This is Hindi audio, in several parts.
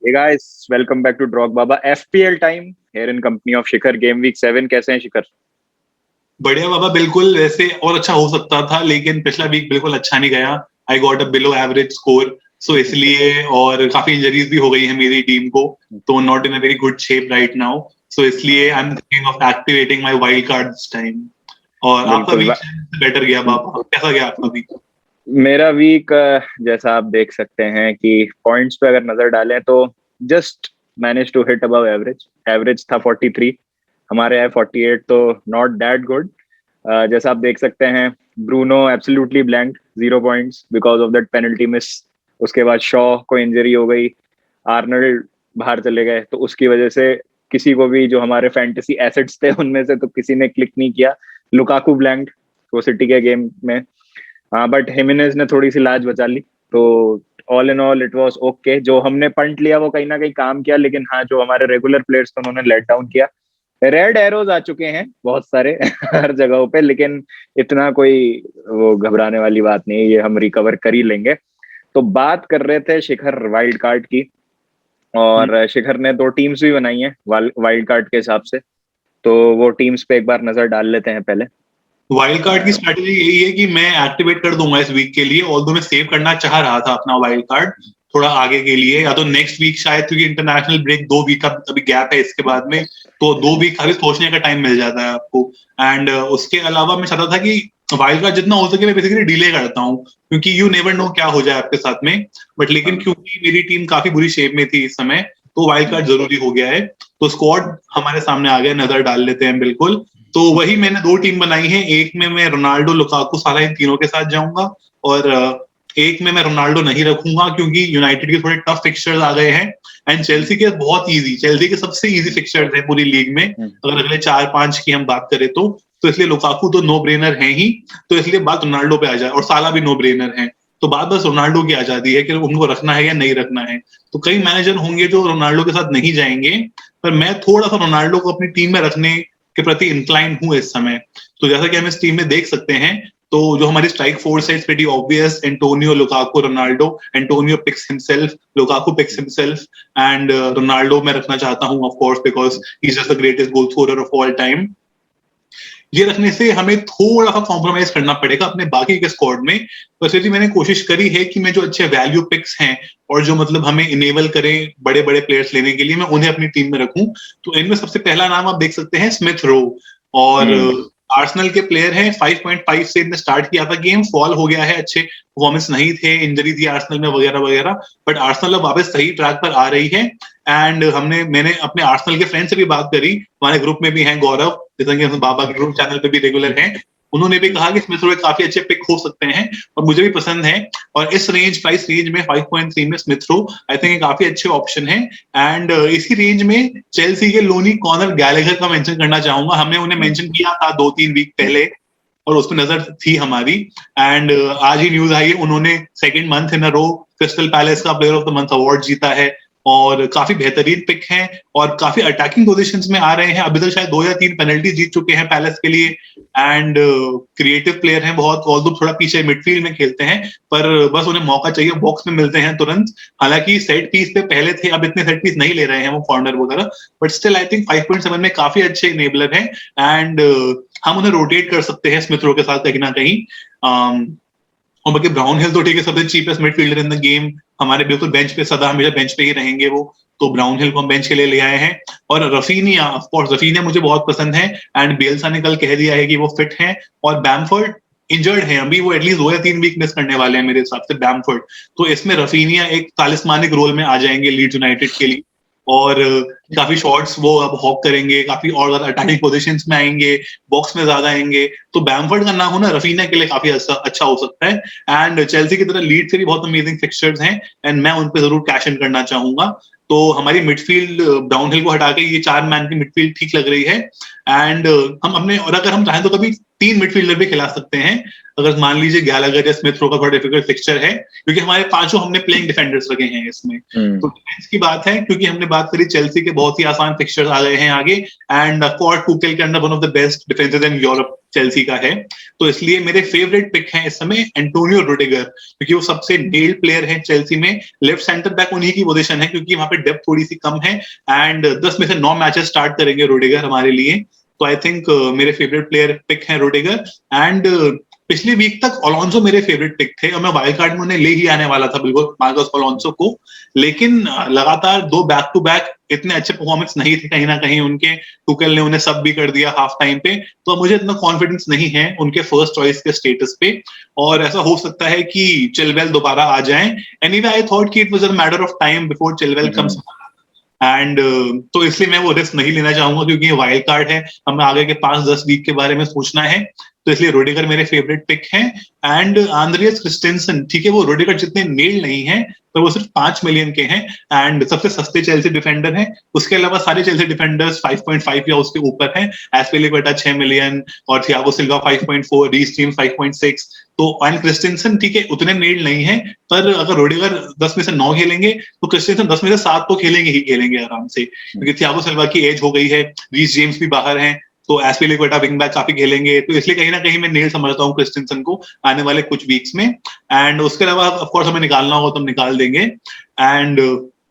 Hey guys, welcome back to Drog Baba FPL time here in company of Shikhar. Game week 7 कैसे हैं शिखर? बढ़िया बाबा, बिल्कुल वैसे और अच्छा हो सकता था, लेकिन पिछला वीक बिल्कुल अच्छा नहीं गया। I got a below average score, so इसलिए और काफी इंजरीज भी हो गई है मेरी टीम को, तो not in a very good shape right now. So इसलिए I am thinking of activating my wild card this time. और आपका बिल्कुल। वीक बेटर गया बाबा, कैसा गया आपका वीक? मेरा वीक जैसा आप देख सकते हैं कि पॉइंट्स पे अगर नजर डालें तो just manage to hit above average. Average था 43, हमारे है 48, तो नॉट दैट गुड। जैसा आप देख सकते हैं, Bruno absolutely blank, 0 points because of that penalty miss. उसके बाद शॉ को इंजरी हो गई, आर्नल्ड बाहर चले गए, तो उसकी वजह से किसी को भी जो हमारे फैंटेसी एसेट्स थे उनमें से तो किसी ने क्लिक नहीं किया। लुकाकू ब्लैंक वो सिटी के गेम में। हाँ, बट हिमेनेज ने थोड़ी सी लाज बचा ली, तो all in all it was okay. जो हमने पंट लिया वो कहीं ना कहीं काम किया, लेकिन हाँ, जो हमारे रेगुलर प्लेयर्स थे उन्होंने लेट डाउन किया। रेड एरोज आ चुके हैं बहुत सारे हर जगहों पे, लेकिन इतना कोई वो घबराने वाली बात नहीं है, ये हम रिकवर कर ही लेंगे। तो बात कर रहे थे शिखर वाइल्ड कार्ड की, और शिखर ने 2 टीम्स भी बनाई हैं वाइल्ड कार्ड के हिसाब से, तो वो टीम्स पे एक बार नजर डाल लेते हैं पहले। वाइल्ड कार्ड की स्ट्रेटेजी यही है कि मैं एक्टिवेट कर दूंगा इस वीक के लिए, ऑल्दो मैं सेव करना चाह रहा था अपना वाइल्ड कार्ड थोड़ा आगे के लिए, या तो नेक्स्ट वीक शायद, क्योंकि इंटरनेशनल ब्रेक 2 वीक का अभी गैप है इसके बाद में, तो 2 वीक खाली सोचने का टाइम मिल जाता है आपको। एंड उसके अलावा मैं चाहता था कि वाइल्ड कार्ड जितना हो सके मैं बेसिकली डिले करता हूँ, क्योंकि यू नेवर नो क्या हो जाए आपके साथ में। बट लेकिन क्योंकि मेरी टीम काफी बुरी शेप में थी इस समय, तो वाइल्ड कार्ड जरूरी हो गया है। तो स्क्वाड हमारे सामने आ गया, नजर डाल लेते हैं बिल्कुल। तो वही मैंने 2 टीम बनाई है, एक में मैं रोनाल्डो, लुकाकू, साला इन तीनों के साथ जाऊंगा, और एक में मैं रोनाल्डो नहीं रखूंगा क्योंकि यूनाइटेड के थोड़े टफ फिक्सचर्स आ गए हैं। एंड चेल्सी के बहुत इजी, चेल्सी के सबसे इजी फिक्सचर्स हैं पूरी लीग में, अगर अगले 4-5 की हम बात करें तो इसलिए लुकाकू तो नो ब्रेनर है ही। तो इसलिए बात रोनाल्डो पे आ जाए, और साला भी नो ब्रेनर है। तो बात बस रोनाल्डो की आ जाती है कि उनको रखना है या नहीं रखना है। तो कई मैनेजर होंगे जो रोनाल्डो के साथ नहीं जाएंगे, पर मैं थोड़ा सा रोनाल्डो को अपनी टीम में रखने के प्रति इंक्लाइन हूं इस समय। तो जैसा कि हम इस टीम में देख सकते हैं, तो जो हमारी स्ट्राइक फोर्स है, it's pretty obvious: Antonio, Lukaku, Ronaldo. Antonio picks himself, Lukaku picks himself, and Ronaldo मैं रखना चाहता हूं of course, because he is just the greatest goal scorer of all time. ये रखने से हमें थोड़ा सा कॉम्प्रोमाइज करना पड़ेगा अपने बाकी के स्क्वाड में। पर फिर भी मैंने कोशिश करी है कि मैं जो अच्छे वैल्यू पिक्स हैं और जो मतलब हमें इनेबल करें बड़े बड़े प्लेयर्स लेने के लिए, मैं उन्हें अपनी टीम में रखूं। तो इनमें सबसे पहला नाम आप देख सकते हैं, स्मिथ रो। और आर्सेनल के प्लेयर हैं, 5.5 से इनने स्टार्ट किया था गेम, फॉल हो गया है, अच्छे परफॉर्मेंस नहीं थे, इंजरी थी आर्सेनल में वगैरह वगैरह। बट आर्सेनल अब वापस सही ट्रैक पर आ रही है। एंड मैंने अपने आर्सेनल के फ्रेंड से भी बात करी, हमारे ग्रुप में भी हैं गौरव, जैसा कि हम बाबा के ग्रुप चैनल पे भी रेगुलर हैं। उन्होंने भी कहा कि स्मिथ रो काफी अच्छे पिक हो सकते हैं, और मुझे भी पसंद है। और इस प्राइस रेंज में 5.3 में स्मिथ रो आई थिंक काफी अच्छे ऑप्शन है। एंड इसी रेंज में चेल्सी के लोनी कॉनर गैलेगर का मेंशन करना चाहूंगा। हमने उन्हें मेंशन किया था 2-3 वीक पहले, और उस पर नजर थी हमारी। एंड आज ही न्यूज आई है, उन्होंने second month in a row Crystal Palace का player of the month award जीता है। और काफी बेहतरीन पिक हैं, और काफी अटैकिंग पोजीशंस में आ रहे हैं। अभी तक शायद 2 या 3 पेनल्टी जीत चुके हैं पैलेस के लिए। एंड क्रिएटिव प्लेयर हैं बहुत, और थोड़ा पीछे मिडफील्ड में खेलते हैं, पर बस उन्हें मौका चाहिए, बॉक्स में मिलते हैं तुरंत। हालांकि सेट पीस पे पहले थे, अब इतने सेट पीस नहीं ले रहे हैं वो कॉर्नर वगैरह, बट स्टिल आई थिंक 5.7 में काफी अच्छे इनेबलर हैं। एंड हम उन्हें रोटेट कर सकते हैं स्मिथ रो के साथ कहीं ना कहीं। और बाकी ब्राउन हिल तो ठीक है, सबसे cheapest midfielder in the game, हमारे बिल्कुल बेंच पे, सदा हमेशा बेंच पे ही रहेंगे वो। तो ब्राउन हिल को हम बेंच के लिए ले आए हैं। और रफीनिया, ऑफ कोर्स रफीनिया मुझे बहुत पसंद है, एंड बेल्सा ने कल कह दिया है कि वो फिट हैं। और बैमफोर्ड इंजर्ड है अभी, वो एटलीस्ट 2 या 3 वीक मिस करने वाले हैं मेरे हिसाब से, बैमफोर्ड। तो इसमें रफीनिया एक तालिस्मानिक रोल में आ जाएंगे लीड्स यूनाइटेड के लिए। और काफी शॉट्स वो अब हॉक करेंगे, काफी और ज्यादा अटैकिंग पोजीशंस में आएंगे, बॉक्स में ज्यादा आएंगे। तो बैमफोर्ड का नाम होना रफीना के लिए काफी अच्छा हो सकता है। एंड चेल्सी की तरह लीड से भी बहुत अमेजिंग फिक्सचर्स हैं, एंड मैं उन पे जरूर कैश इन करना चाहूंगा। तो हमारी मिडफील्ड ब्राउन हिल को हटा के ये 4 मैन की मिडफील्ड ठीक लग रही है। एंड हम अपने, और अगर हम चाहें तो कभी 3 मिडफील्डर भी खिला सकते हैं अगर मान लीजिए गैलागर या स्मिथ रो का थोड़ा डिफिकल्ट फिक्सचर है, क्योंकि हमारे पांचों हमने प्लेइंग डिफेंडर्स रखे हैं इसमें। तो डिफेंस की बात है, क्योंकि हमने बात करी चेल्सी के बहुत ही आसान फिक्सचर्स आ गए हैं आगे, एंड कॉर्ड टूकेल के under one of the best defences in Europe Chelsea का है। तो इसलिए मेरे फेवरेट पिक है इस समय एंटोनियो रुडिगर, क्योंकि वो सबसे नेल्ड प्लेयर है चेल्सी में। लेफ्ट सेंटर बैक उन्हीं की पोजीशन है, क्योंकि वहां पे डेप्थ थोड़ी सी कम है, एंड 10 में से 9 मैचेस स्टार्ट करेंगे रुडिगर हमारे लिए। तो आई थिंक मेरे फेवरेट प्लेयर पिक है रुडिगर। एंड पिछली वीक तक अलोंसो मेरे फेवरेट पिक थे और मैं वाइल्ड कार्ड में उन्हें ले ही आने वाला था बिल्कुल मार्कस अलोंसो को, लेकिन लगातार 2 बैक टू बैक इतने अच्छे परफॉर्मेंस नहीं थे कहीं ना कहीं उनके, टुकेल ने उन्हें सब भी कर दिया हाफ टाइम पे, तो मुझे इतना कॉन्फिडेंस नहीं है उनके फर्स्ट चॉइस के स्टेटस पे, और ऐसा हो सकता है कि चिलवेल दोबारा आ जाएं। एनीवे आई थॉट कि it was a matter of time before Chilwell comes, and तो इसलिए मैं वो रिस्क नहीं लेना चाहूंगा, क्योंकि ये वाइल्ड कार्ड है, हमें आगे के 5-10 वीक के बारे में सोचना है। तो इसलिए रुडिगर मेरे फेवरेट पिक हैं। एंड आंद्रियास क्रिस्टेंसन, ठीक है वो रुडिगर जितने नेल नहीं है, तो वो सिर्फ 5 मिलियन के हैं एंड सबसे सस्ते चेल्सी डिफेंडर हैं। उसके अलावा सारे चेल्सी डिफेंडर्स 5.5 या उसके ऊपर हैं। एस्पिलिक्वेटा 6 मिलियन और थियागो सिल्वा 5.4, रीस जेम्स 5.6। तो एंड क्रिस्टेंसन ठीक है उतने नेल नहीं है, पर अगर रुडिगर 10 में से 9 खेलेंगे तो क्रिस्टेंसन 10 में से 7 तो खेलेंगे ही खेलेंगे आराम से, क्योंकि थियागो सिल्वा की एज हो गई है, रीस जेम्स भी बाहर हैं, तो एस्पिलिक्वेटा विंग बैक काफी खेलेंगे। तो इसलिए कहीं ना कहीं मैं नेल समझता हूँ क्रिस्टेंसन को आने वाले कुछ वीक्स में। एंड उसके अलावा ऑफ कोर्स हमें निकालना होगा तो हम निकाल देंगे। एंड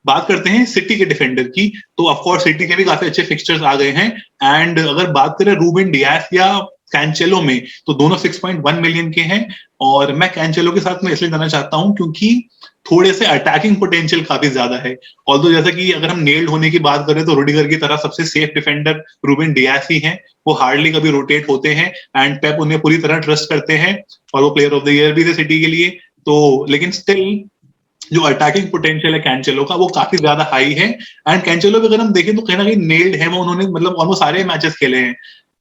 बात करते हैं सिटी के डिफेंडर की, तो ऑफ कोर्स सिटी के भी काफी अच्छे फिक्सचर्स आ गए हैं। एंड अगर बात करें रूबेन डियास या कैंचेलो में, तो दोनों 6.1 मिलियन के हैं, और मैं कैंचेलो के साथ में इसलिए जाना चाहता हूं क्योंकि थोड़े से अटैकिंग पोटेंशियल काफी ज्यादा है। ऑल्दो जैसा कि अगर हम नेल्ड होने की बात करें तो रुडिगर की तरह सबसे सेफ डिफेंडर रूबेन डियास ही हैं, वो हार्डली कभी रोटेट होते हैं एंड पेप उन्हें पूरी तरह ट्रस्ट करते हैं, और वो प्लेयर ऑफ द ईयर भी थे सिटी के लिए। तो लेकिन स्टिल जो अटैकिंग पोटेंशियल है कैंचेलो का वो काफी ज्यादा हाई है। एंड कैंचेलो भी अगर हम देखें तो कहीं ना कहीं नेल्ड है वो, उन्होंने मतलब ऑलमोस्ट सारे मैचेस खेले हैं।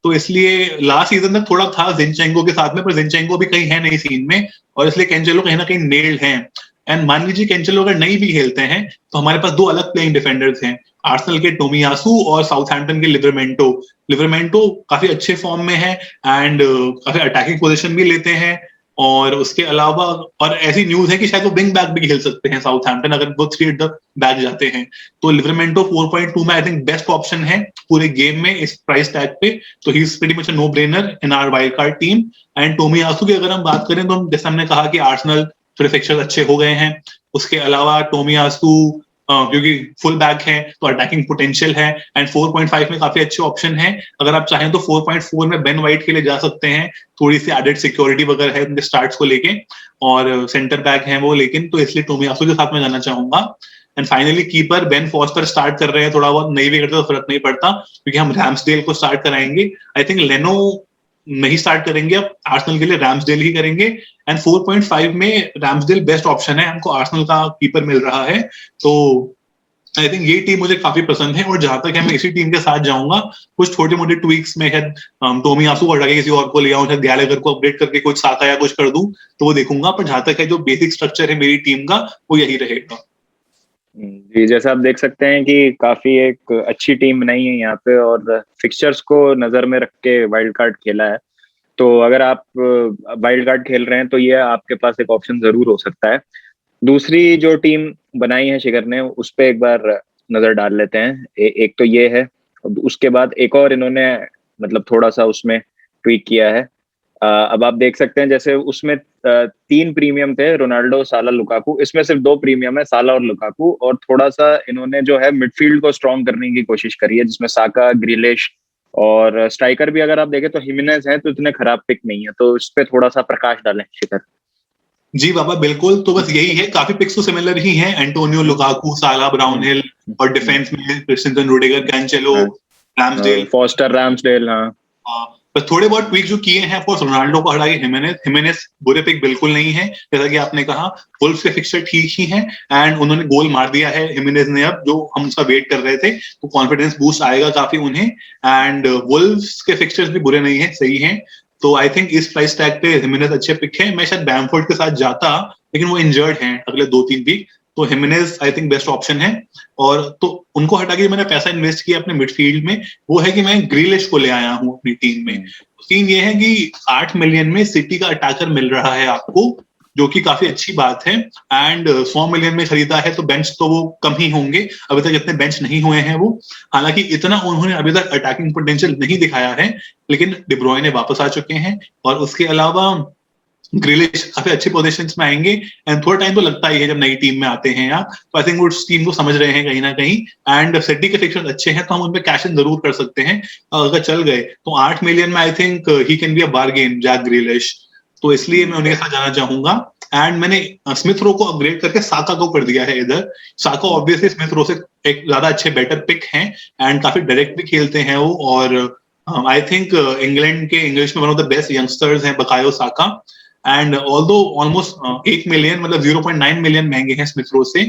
तो इसलिए लास्ट सीजन तक थोड़ा था जिनचेंको के साथ में, पर जिनचेंको भी कहीं है नहीं सीन में, और इसलिए कैंचेलो कहीं ना कहीं नेल्ड है। एंड मान लीजिए कैंचेलो अगर नहीं भी खेलते हैं तो हमारे पास 2 अलग प्लेइंग डिफेंडर्स हैं, आर्सेनल के टोमियासू और साउथहैम्पटन के लिवरमेंटो। लिवरमेंटो काफी अच्छे फॉर्म में है एंड काफी अटैकिंग पोजीशन भी लेते हैं, और उसके अलावा और ऐसी न्यूज है कि शायद वो विंग बैक भी खेल सकते हैं साउथहैम्पटन अगर वो 3 एट द बैक जाते हैं। तो लिवरमेंटो 4.2 में आई थिंक बेस्ट ऑप्शन है पूरे गेम में इस प्राइस टैग पे, तो he is pretty much a no brainer in our wild card team. And Tomiyasu की अगर हम बात करें तो हम जैसे हमने कहा कि आर्सेनल थोड़े फिक्सचर्स अच्छे हो गए हैं, उसके अलावा टोमियासू क्योंकि फुल बैक है तो अटैकिंग पोटेंशियल है, एंड 4.5 में काफी अच्छे ऑप्शन है। अगर आप चाहें तो 4.4 में बेन वाइट के लिए जा सकते हैं, थोड़ी सी एडेड सिक्योरिटी वगैरह है उनके स्टार्ट्स को लेके, और सेंटर बैक है वो, लेकिन तो इसलिए टोमियासू के साथ में जाना चाहूंगा। And finally keeper Ben foster start कर रहे हैं, थोड़ा बहुत नहीं भी करते तो फर्क नहीं पड़ता, क्योंकि हम रैम्सडेल को स्टार्ट कराएंगे। आई थिंक लेनो नहीं स्टार्ट करेंगे, अब आर्सेनल के लिए रैम्सडेल ही करेंगे। एंड 4.5 में रैम्सडेल बेस्ट ऑप्शन है, हमको आर्सेनल का कीपर मिल रहा है, तो आई थिंक ये टीम मुझे काफी पसंद है। और जहां तक है मैं इसी टीम के साथ जाऊंगा, कुछ छोटे मोटे ट्वीक्स में शायद टोमियासू को हटा के किसी और को ले आऊं, शायद गैलेगर को अपडेट करके कुछ साका या कुछ कर दूं, तो वो देखूंगा। पर जहां तक है जो बेसिक स्ट्रक्चर है मेरी टीम का वो यही रहेगा। जी, जैसा आप देख सकते हैं कि काफी एक अच्छी टीम बनाई है यहाँ पे, और फिक्सचर्स को नजर में रख के वाइल्ड कार्ड खेला है। तो अगर आप वाइल्ड कार्ड खेल रहे हैं तो ये आपके पास एक ऑप्शन जरूर हो सकता है। दूसरी जो टीम बनाई है शिखर ने, उस पर एक बार नजर डाल लेते हैं। एक तो ये है, उसके बाद एक और इन्होंने मतलब थोड़ा सा उसमें ट्वीक किया है। अब आप देख सकते हैं जैसे उसमें 3 प्रीमियम थे, रोनाल्डो, साला, लुकाकू। इसमें सिर्फ 2 प्रीमियम है, साला और लुकाकू, और थोड़ा सा इन्होंने जो है मिडफील्ड को स्ट्रॉन्ग करने की कोशिश करी है, जिसमें साका, ग्रिलिश, और स्ट्राइकर भी अगर आप देखें तो हिमेनेज है, तो इतने खराब पिक नहीं है। तो इस पे थोड़ा सा प्रकाश डालें शिखर। जी बाबा बिल्कुल, तो बस यही है, काफी पिक्स तो सिमिलर ही हैं, एंटोनियो, लुकाकू, साला, ब्राउनहिल, और डिफेंस में Christensen, Rudiger, Cancelo, Ramsdale, Foster, Ramsdale. हाँ, बस थोड़े बहुत ट्वीक जो किए हैं, ऑफकोर्स रोनाल्डो को हटा के हिमेनेज बुरे पिक बिल्कुल नहीं है, जैसा कि आपने कहा। वुल्व्स के फिक्सचर ठीक ही हैं एंड उन्होंने गोल मार दिया है हिमेनेज ने, अब जो हम उसका वेट कर रहे थे, तो कॉन्फिडेंस बूस्ट आएगा काफी उन्हें। एंड वुल्व्स के फिक्सचर्स भी बुरे नहीं है, सही हैं। तो आई थिंक इस प्राइस टैग पे हिमेनेज अच्छे पिक है। मैं शायद बैमफोर्ड के साथ जाता, लेकिन वो इंजर्ड हैं अगले 2-3 वीक, तो हिमेनेज आई थिंक बेस्ट ऑप्शन है। और तो उनको हटा के मैंने पैसा इन्वेस्ट किया अपने मिडफील्ड में, वो है कि मैं ग्रिलिश को ले आया हूँ अपनी टीम में। सीन ये है कि 8 मिलियन में सिटी का अटैकर मिल रहा है आपको, जो कि काफी अच्छी बात है। एंड 100 मिलियन में खरीदा है तो बेंच तो वो कम ही होंगे, अभी तक इतने बेंच नहीं हुए हैं वो। हालांकि इतना उन्होंने अभी तक अटैकिंग पोटेंशियल नहीं दिखाया है, लेकिन डी ब्रुयने वापस आ चुके हैं। और उसके अलावा ग्रिलिश काफी अच्छी पोजीशंस में आएंगे। एंड थोड़ा टाइम तो लगता ही है जब नई टीम में आते हैं यहाँ, तो आई थिंक वो टीम को समझ रहे हैं कहीं ना कहीं। एंड सिटी के फिक्चर्स अच्छे हैं तो हम उनपे कैश इन जरूर कर सकते हैं अगर चल गए तो। 8 मिलियन में I think he can be a bargain Jack Grealish, तो इसलिए मैं उनके साथ जाना चाहूंगा। एंड मैंने स्मिथ रो को अपग्रेड करके साका को कर दिया है इधर। साका ऑब्वियसली स्मिथ रो से एक ज्यादा अच्छे बेटर पिक हैं एंड काफी डायरेक्ट भी खेलते हैं वो। और आई थिंक इंग्लैंड के इंग्लिश में one of the best youngsters हैं बकायो साका। एंड ऑल्दो ऑलमोस्ट 8 मिलियन मतलब 0.9 मिलियन महंगे हैं स्मिथ रो से,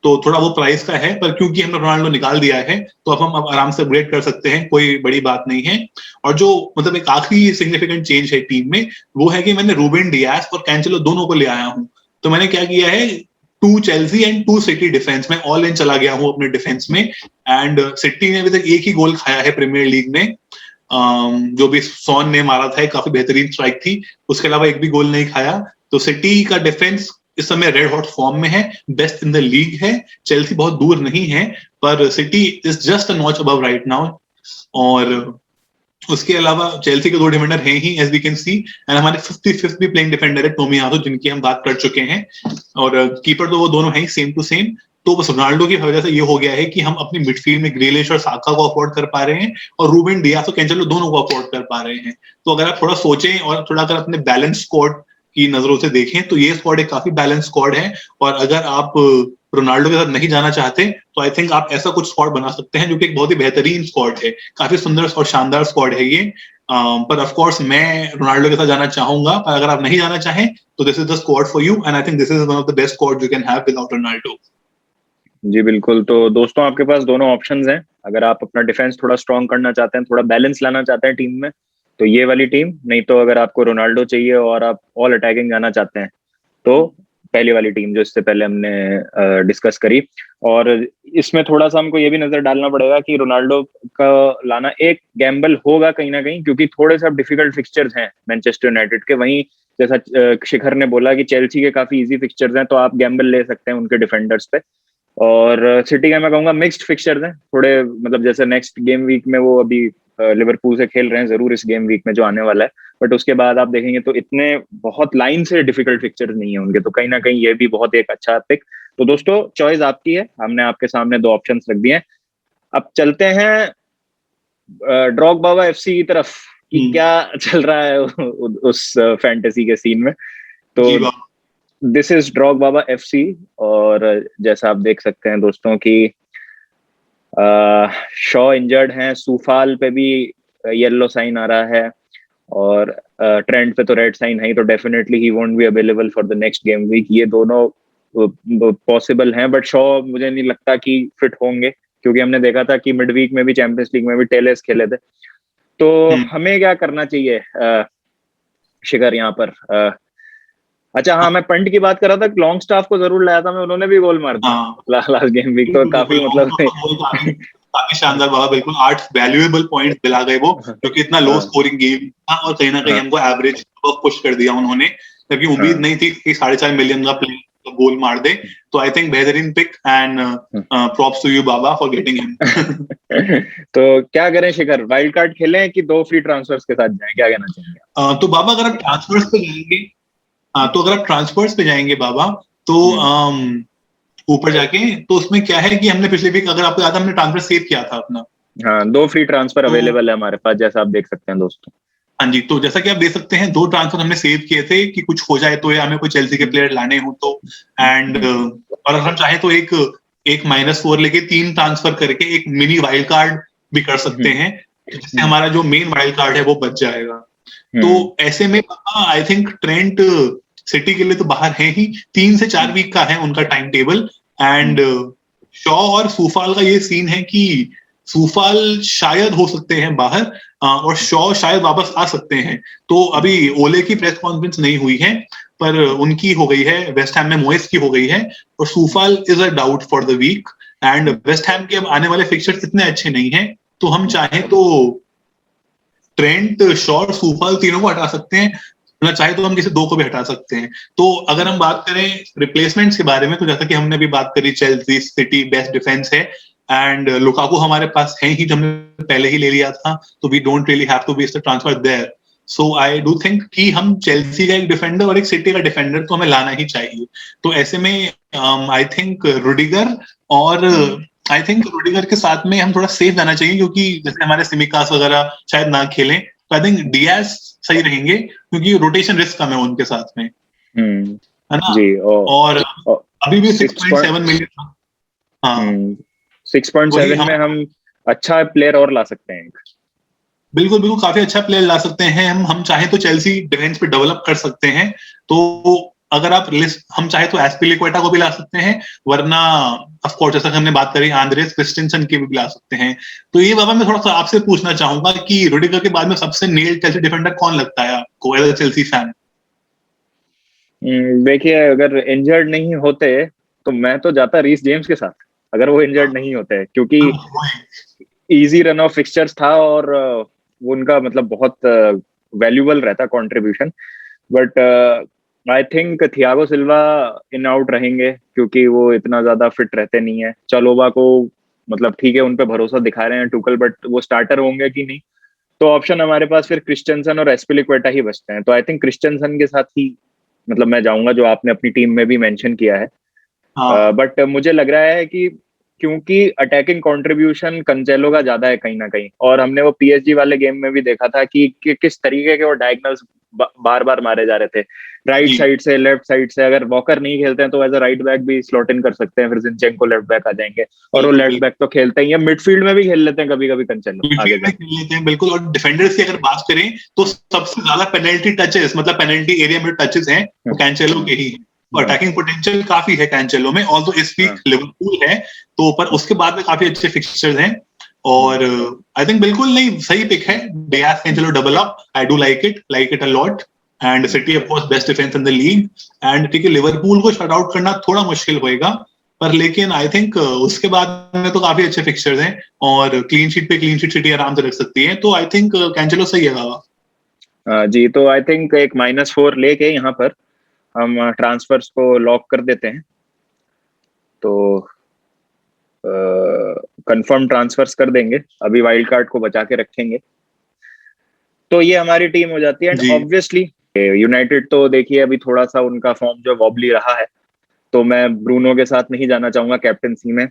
तो थोड़ा वो प्राइस का है, पर क्योंकि हमने रोनाल्डो निकाल दिया है तो अब हम आराम से अपग्रेड कर सकते हैं, कोई बड़ी बात नहीं है। और जो मतलब एक आखिरी सिग्निफिकेंट चेंज है टीम में, वो है कि मैंने रूबेन डियास और कैंसेलो दोनों को ले आया हूँ। तो मैंने क्या किया है, 2 चेल्सी एंड 2 सिटी डिफेंस में ऑल इन चला गया हूँ अपने डिफेंस में। एंड सिटी ने अभी तक एक ही गोल खाया है प्रीमियर लीग में, जो भी सॉन ने मारा था, काफी बेहतरीन स्ट्राइक थी, उसके अलावा एक भी गोल नहीं खाया। तो सिटी का डिफेंस इस समय रेड हॉट फॉर्म में है, बेस्ट इन द लीग है। चेल्सी बहुत दूर नहीं है, पर City is just a notch above right now. और उसके अलावा चेल्सी के 2 डिफेंडर हैं he as we can see, and हमारे 55th भी प्लेइंग डिफेंडर है टोमियासो, जिनकी हम बात कर चुके हैं। और कीपर तो वो दोनों हैं सेम टू सेम। तो बस रोनाल्डो की वजह से ये हो गया है कि हम अपनी मिडफील्ड में ग्रिलिश और साका को अफोर्ड कर पा रहे हैं, और रूबेन डियास और कैंसेलो दोनों को अफोर्ड कर पा रहे हैं। तो अगर आप थोड़ा सोचें और थोड़ा अगर अपने बैलेंस स्क्वाड की नजरों से देखें तो ये स्क्वाड एक काफी बैलेंस स्क्वाड है। और अगर आप रोनाल्डो के साथ नहीं जाना चाहते तो आई थिंक आप ऐसा कुछ स्क्वाड बना सकते हैं जो कि एक बहुत ही बेहतरीन स्क्वाड है, काफी सुंदर और शानदार स्क्वाड है ये। पर ऑफ कोर्स मैं रोनाल्डो के साथ जाना चाहूंगा, पर अगर आप नहीं जाना चाहें तो this is the squad for you, and I think this is one of the best squad you can have without Ronaldo. जी बिल्कुल। तो दोस्तों आपके पास दोनों ऑप्शंस हैं। अगर आप अपना डिफेंस थोड़ा स्ट्रॉन्ग करना चाहते हैं, थोड़ा बैलेंस लाना चाहते हैं टीम में, तो ये वाली टीम। नहीं तो अगर आपको रोनाल्डो चाहिए और आप ऑल अटैकिंग जाना चाहते हैं तो पहली वाली टीम जो इससे पहले हमने डिस्कस करी। और इसमें थोड़ा सा हमको ये भी नजर डालना पड़ेगा कि रोनाल्डो का लाना एक गैम्बल होगा कहीं ना कहीं, क्योंकि थोड़े से डिफिकल्ट फिक्सचर्स हैं मैनचेस्टर यूनाइटेड के। वहीं जैसा शिखर ने बोला कि चेल्सी के काफी इजी फिक्सचर्स हैं, तो आप गैम्बल ले सकते हैं उनके डिफेंडर्स पे। और सिटी का मैं कहूंगा मिक्स्ड फिक्सचर्स हैं थोड़े, मतलब जैसे नेक्स्ट गेम वीक में वो अभी लिवरपूल से खेल रहे हैं जरूर इस गेम वीक में जो आने वाला है, बट उसके बाद आप देखेंगे तो इतने बहुत लाइन से डिफिकल्ट फिक्चर्स नहीं है उनके, तो कहीं ना कहीं ये भी बहुत एक अच्छा पिक। तो दोस्तों चॉइस आपकी है, हमने आपके सामने 2 ऑप्शंस रख दिए हैं। अब चलते हैं ड्रॉगबा एफसी की तरफ कि क्या चल रहा है उस फैंटेसी के सीन में। तो दिस इज ड्रॉगबा एफसी, और जैसा आप देख सकते हैं दोस्तों कि शॉ इंजर्ड हैं, सूफाल पे भी येलो साइन आ रहा है, और ट्रेंड पे तो रेड साइन है, तो definitely he won't be available for the next game week. ये दोनों पॉसिबल हैं, बट शॉ मुझे नहीं लगता कि फिट होंगे, क्योंकि हमने देखा था कि मिड वीक में भी चैंपियंस लीग में भी टेलेस खेले थे। तो हमें क्या करना चाहिए शिखर यहाँ पर? अच्छा हाँ, मैं पंट की बात कर रहा था, लॉन्ग स्टाफ को जरूर लाया था मैं, उन्होंने भी गोल मार दिया लास्ट गेम वीक, तो काफी मतलब काफी शानदार बाबा, बिल्कुल 8 वैल्यूएबल पॉइंट्स दिला गए वो, क्योंकि इतना लो स्कोरिंग गेम था और कहीं ना कहीं हमको एवरेज पुश कर दिया उन्होंने, क्योंकि उम्मीद नहीं थी कि 4.5 मिलियन का प्लेयर गोल मार दे। तो आई थिंक बेहतरीन pick, and props to you Baba for getting him. तो क्या करें शिखर, वाइल्ड कार्ड खेलें कि 2 फ्री ट्रांसफर्स के साथ जाएं, क्या कहना चाहेंगे? तो बाबा अगर आप ट्रांसफर्स पे जाएंगे, अगर आप ट्रांसफर्स पे जाएंगे बाबा, तो ऊपर जाके तो उसमें क्या है कि हमने पिछले वीक, अगर आपको याद है, हमने ट्रांसफर सेव किया था अपना। हाँ, 2 फ्री ट्रांसफर अवेलेबल है हमारे पास, जैसा आप देख सकते हैं दोस्तों। हाँ जी, तो जैसा कि आप देख सकते हैं 2 ट्रांसफर हमने सेव किए थे कि कुछ हो जाए तो, या हमें कोई चेल्सी के प्लेयर लाने हो तो। एंड और अगर हम चाहे तो एक -4 लेके 3 ट्रांसफर करके एक मिनी वाइल्ड कार्ड भी कर सकते हैं, जिससे हमारा जो मेन वाइल्ड कार्ड है वो बच जाएगा। तो ऐसे में आई थिंक ट्रेंट सिटी के लिए तो बाहर है ही, 3 से 4 वीक का है उनका टाइम टेबल। एंड शॉ और सूफाल का ये सीन है कि सूफाल शायद हो सकते हैं बाहर, और शॉ शायद वापस आ सकते हैं। तो अभी ओले की प्रेस कॉन्फ्रेंस नहीं हुई है, पर उनकी हो गई है, वेस्ट हैम में मोइस की हो गई है, और सूफाल is a doubt for the week. And West Ham के अब आने वाले फिक्चर्स इतने अच्छे नहीं हैं, तो हम चाहें तो ट्रेंट, शॉ, सूफाल तीनों को हटा सकते हैं, ना चाहे तो हम किसी दो को भी हटा सकते हैं। तो अगर हम बात करें रिप्लेसमेंट्स के बारे में, तो जैसा कि हमने भी बात करी, चेल्सी सिटी बेस्ट डिफेंस है, एंड लुकाकू हमारे पास है ही, जो हमने पहले ही ले लिया था, तो we don't really have to waste the transfer there. So I do think कि हम चेल्सी का एक डिफेंडर और एक सिटी का डिफेंडर तो हमें लाना ही चाहिए। तो ऐसे में आई थिंक रुडिगर, और आई थिंक रुडिगर के साथ में हम थोड़ा सेफ जाना चाहिए, क्योंकि जैसे हमारे सिमिकास वगैरह शायद ना खेलें, तो आई थिंक डियाज सही रहेंगे, क्योंकि रोटेशन रिस्क कम है उनके साथ में, है ना जी। और अभी भी 6.7 मिलियन। हाँ 6.7 में हम अच्छा प्लेयर और ला सकते हैं। बिल्कुल बिल्कुल, काफी अच्छा प्लेयर ला सकते हैं हम चाहें तो चेल्सी डिफेंस पे डेवलप कर सकते हैं। तो अगर आप लिस्ट, हम चाहे तो एस्पिलिक्वेटा को भी ला सकते हैं, वरना ऑफ कोर्स जैसा हमने बात करी आंद्रेस क्रिस्टेंसन के भी ला सकते हैं। तो ये बाबा मैं थोड़ा सा आपसे पूछना चाहूंगा कि रुडिगर के बाद में सबसे नेल्ड चेल्सी डिफेंडर कौन लगता है आपको एज अ चेल्सी फैन? देखिए, अगर इंजर्ड नहीं होते तो मैं तो जाता रीस जेम्स के साथ, अगर वो इंजर्ड नहीं होते, क्योंकि इजी रन ऑफ फिक्सचर्स था और वो उनका मतलब बहुत वैल्यूबल रहता contribution. But I think Thiago Silva in out रहेंगे, क्योंकि वो इतना ज्यादा फिट रहते नहीं है। चलोबा को मतलब ठीक है, उन पे भरोसा दिखा रहे हैं टुकल, बट वो स्टार्टर होंगे कि नहीं। तो ऑप्शन हमारे पास फिर क्रिस्टियनसन और एस्पिलिक्वेटा ही बचते हैं। तो आई थिंक क्रिस्टियनसन के साथ ही मतलब मैं जाऊंगा, जो आपने अपनी टीम में भी मेंशन किया है। बट मुझे लग रहा है कि क्योंकि अटैकिंग कंट्रीब्यूशन कंसेलो का ज्यादा है कहीं ना कहीं, और हमने वो पीएसजी वाले गेम में भी देखा था कि किस तरीके के वो डायगोनल्स बार बार मारे जा रहे थे, राइट साइड से, लेफ्ट साइड से। अगर वॉकर नहीं खेलते हैं तो एज अ राइट बैक भी स्लॉट इन कर सकते हैं, फिर जिनचेंको लेफ्ट बैक आ जाएंगे, और वो लेफ्ट बैक तो खेलते ही है, मिडफील्ड में भी खेल लेते हैं कभी कभी कंसेलो आगे खेल लेते हैं बिल्कुल। और डिफेंडर्स की अगर बात करें तो सबसे ज्यादा पेनल्टी टचेस, मतलब पेनल्टी एरिया में टचेस हैं, वो कैंसेलो के ही। अटैकिंग पोटेंशियल काफी है कैंसेलो में, ऑल्दो इस वीक लिवरपूल है, तो पर उसके बाद में काफी अच्छे फिक्सचर्स हैं। और आई थिंक बिल्कुल नहीं, सही पिक है Diaz Cancelo double up. I do like it a lot. And city of course best defence in the league, and ठीक है लिवरपूल को शट आउट करना थोड़ा मुश्किल होएगा, पर लेकिन आई थिंक उसके बाद में तो काफी अच्छे फिक्सचर्स हैं, और क्लीन शीट पे क्लीन शीट सिटी आराम से रख सकती है। तो आई थिंक कैंसेलो सही है बाबा। जी, तो आई थिंक एक -4 लेके यहाँ पर हम ट्रांसफर्स को लॉक कर देते हैं। तो कंफर्म ट्रांसफर्स कर देंगे, अभी वाइल्ड कार्ड को बचा के रखेंगे। तो ये हमारी टीम हो जाती है। एंड ऑब्वियसली यूनाइटेड तो देखिए अभी थोड़ा सा उनका फॉर्म जो वॉबली रहा है, तो मैं ब्रूनो के साथ नहीं जाना चाहूंगा कैप्टनसी में।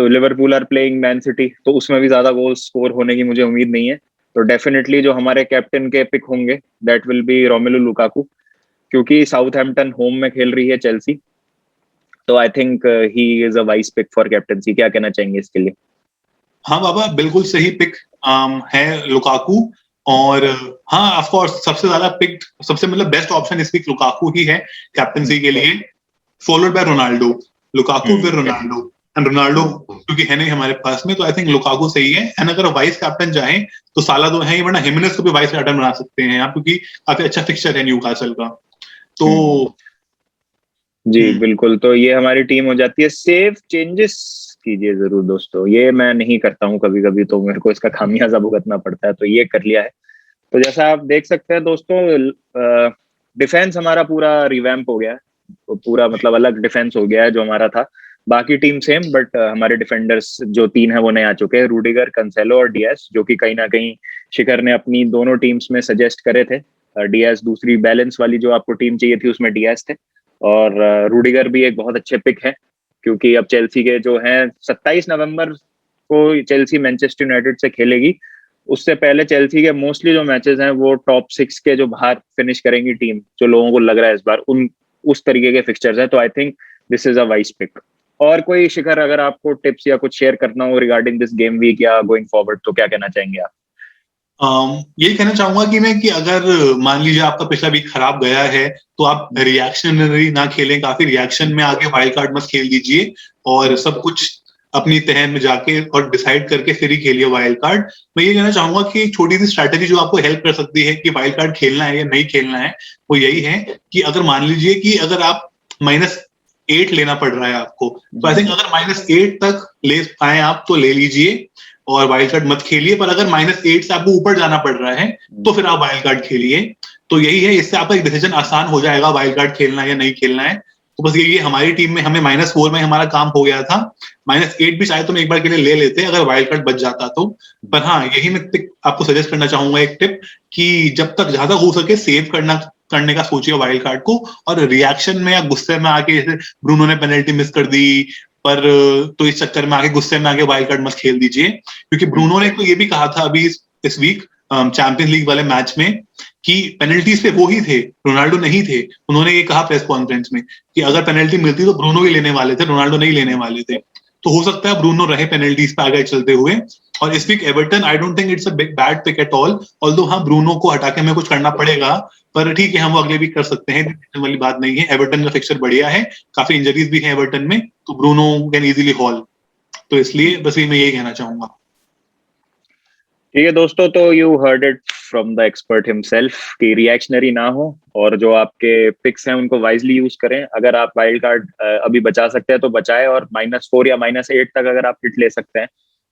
Liverpool are playing Man City, तो उसमें भी ज्यादा गोल स्कोर होने की मुझे उम्मीद नहीं है। तो डेफिनेटली जो हमारे कैप्टन के पिक होंगे that will be Romelu Lukaku, क्योंकि साउथहैम्पटन होम में खेल रही है चेल्सी। तो I think he is a wise pick for captaincy. क्या कहना चाहेंगे इसके लिए? हाँ बाबा, बिल्कुल सही पिक है लुकाकू। और हाँ ऑफ कोर्स सबसे ज्यादा पिक, सबसे मतलब बेस्ट ऑप्शन इस वीक लुकाकू ही है कैप्टनसी के लिए, फॉलोड बाय रोनाल्डो। लुकाकू फिर रोनाल्डो, एंड रोनाल्डो क्योंकि है नहीं हमारे पास में, तो आई थिंक लुकाकू सही है। एंड अगर वाइस कैप्टन चाहे तो साला तो है ही, वरना हिमेनेस को भी वाइस कैप्टन बना सकते हैं आप, क्योंकि काफी अच्छा फिक्सचर है न्यूकासल का। तो जी बिल्कुल, तो ये हमारी टीम हो जाती है। सेफ चेंजेस कीजिए जरूर दोस्तों, ये मैं नहीं करता हूँ कभी कभी, तो मेरे को इसका खामियाजा भुगतना पड़ता है, तो ये कर लिया है। तो जैसा आप देख सकते हैं दोस्तों, डिफेंस हमारा पूरा रिवैम्प हो गया है, तो पूरा मतलब अलग डिफेंस हो गया है जो हमारा था। बाकी टीम सेम, बट हमारे डिफेंडर्स जो 3 है वो नए आ चुके हैं, रूडिगर, कंसेलो और डियास, जो कि कहीं ना कहीं शिखर ने अपनी दोनों टीम्स में सजेस्ट करे थे। डियास दूसरी बैलेंस वाली जो आपको टीम चाहिए थी उसमें डियास थे, और रूडिगर भी एक बहुत अच्छे पिक है, क्योंकि अब चेल्सी के जो हैं 27 नवंबर को चेल्सी मैनचेस्टर यूनाइटेड से खेलेगी। उससे पहले चेल्सी के मोस्टली जो मैचेस हैं वो टॉप 6 के जो बाहर फिनिश करेंगी टीम, जो लोगों को लग रहा है इस बार उन उस तरीके के फिक्सचर्स हैं। तो I think this is a wise pick. और कोई शिखर अगर आपको टिप्स या कुछ शेयर करना हो रिगार्डिंग दिस गेम वीक या गोइंग फॉरवर्ड, तो क्या कहना चाहेंगे आप? यही कहना चाहूंगा कि मैं कि अगर मान लीजिए आपका पिछला वीक खराब गया है, तो आप रिएक्शनरी ना खेलें, काफी रिएक्शन में आके वाइल्ड कार्ड मत खेल दीजिए, और सब कुछ अपनी तह में जाके और डिसाइड करके फिर ही खेलिए वाइल्ड कार्ड। मैं ये कहना चाहूंगा कि एक छोटी सी स्ट्रैटेजी जो आपको हेल्प कर सकती है कि वाइल्ड कार्ड खेलना है या नहीं खेलना है, वो यही है कि अगर मान लीजिए कि अगर आप -8 लेना पड़ रहा है आपको, तो आई थिंक अगर -8 तक ले पाए आप तो ले लीजिए और वाइल्ड कार्ड मत खेलिए। पर अगर -8 से आपको ऊपर जाना पड़ रहा है तो फिर आप वाइल्ड कार्ड खेलिए। तो यही है, इससे आपका एक डिसीजन आसान हो जाएगा वाइल्ड कार्ड खेलना है या नहीं खेलना है। तो बस यही है, हमारी टीम में हमें -4 में हमारा काम हो गया था। -8 भी शायद तुम एक बार के लिए ले लेते अगर वाइल्ड कार्ड बच जाता तो। पर हाँ, यही मैं आपको सजेस्ट करना चाहूंगा एक टिप कि जब तक ज्यादा हो सके सेव करने का सोचिए वाइल्ड कार्ड को। और रिएक्शन में या गुस्से में आके, जैसे ब्रूनो ने पेनल्टी मिस कर दी पर, तो इस चक्कर में आके गुस्से में आके वाइल्ड कार्ड मत खेल दीजिए। क्योंकि ब्रूनो ने तो ये भी कहा था अभी इस वीक चैंपियंस लीग वाले मैच में कि पेनल्टीज पे वो ही थे, रोनाल्डो नहीं थे। उन्होंने ये कहा प्रेस कॉन्फ्रेंस में कि अगर पेनल्टी मिलती तो ब्रूनो ही लेने वाले थे, रोनाल्डो नहीं लेने वाले थे। तो हो सकता है ब्रूनो रहे पेनल्टीज पे आगे चलते हुए। और इस week Everton, I don't think it's a big bad pick at all, although हाँ ब्रूनो को हटा के हमें कुछ करना पड़ेगा, पर ठीक है, हम वो अगले वीक कर सकते हैं, वाली बात नहीं है। एवर्टन का फिक्चर बढ़िया है, काफी इंजरीज भी है एवर्टन में, तो ब्रूनो कैन इजीली हॉल। तो इसलिए बस ये मैं यही कहना चाहूंगा। ठीक है दोस्तों, तो you heard it from the expert himself कि रिएक्शनरी ना हो और जो आपके पिक्स हैं उनको वाइजली यूज करें। अगर आप वाइल्ड कार्ड अभी बचा सकते हैं तो बचाएं, और -4 या -8 तक अगर आप हिट ले सकते हैं।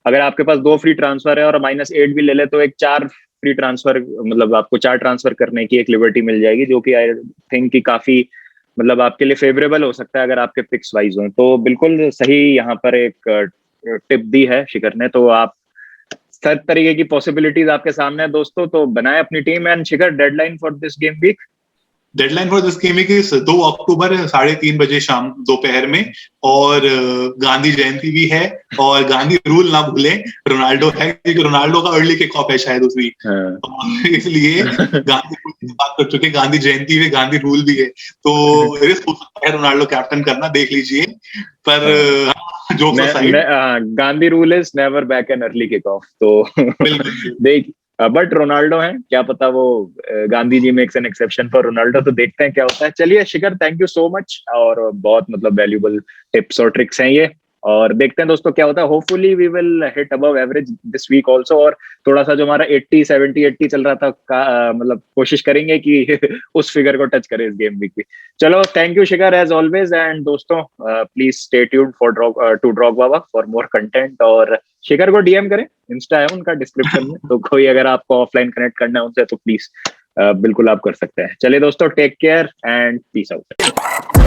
अगर आपके पास 2 फ्री ट्रांसफर है और -8 भी ले ले तो एक 4 फ्री ट्रांसफर, मतलब आपको 4 ट्रांसफर करने की एक लिबर्टी मिल जाएगी, जो कि आई थिंक कि काफी मतलब आपके लिए फेवरेबल हो सकता है अगर आपके पिक्स वाइज हो। तो बिल्कुल सही यहाँ पर एक टिप दी है शिखर ने। तो आप सब तरीके की पॉसिबिलिटीज आपके सामने है दोस्तों, तो बनाए अपनी team. And Shikhar, deadline for this game week? Deadline for this game की 2 अक्टूबर 3:30 बजे शाम दोपहर में। और गांधी जयंती भी है, और गांधी रूल ना भूलें, रोनाल्डो है, क्योंकि रोनाल्डो का अर्ली किक ऑफ है शायद उस वीक। इसलिए गांधी रूल की बात कर चुके, गांधी जयंती में गांधी रूल भी है, तो रिस्क हो सकता है रोनाल्डो कैप्टन करना, देख लीजिए। पर jokes aside, Gandhi rule is never back an early kick off, तो देख, बट रोनाल्डो है, क्या पता वो Gandhi ji makes an exception for Ronaldo, तो देखते हैं क्या होता है। चलिए Shikhar, thank you so much, और बहुत मतलब वैल्यूबल टिप्स और ट्रिक्स हैं ये, और देखते हैं दोस्तों क्या होता है। Hopefully we will hit above average this week also, और थोड़ा सा जो हमारा 80 70 80 चल रहा था मतलब कोशिश करेंगे कि उस फिगर को टच करें इस गेम वीक भी। चलो, thank you Shikhar as always, and दोस्तों please stay tuned for to ड्रॉग बाबा फॉर मोर कंटेंट। और शिखर को डीएम करें, इंस्टा है उनका डिस्क्रिप्शन में, तो कोई अगर आपको ऑफलाइन कनेक्ट करना है उनसे तो प्लीज बिल्कुल आप कर सकते हैं। चलिए दोस्तों, take care and peace out.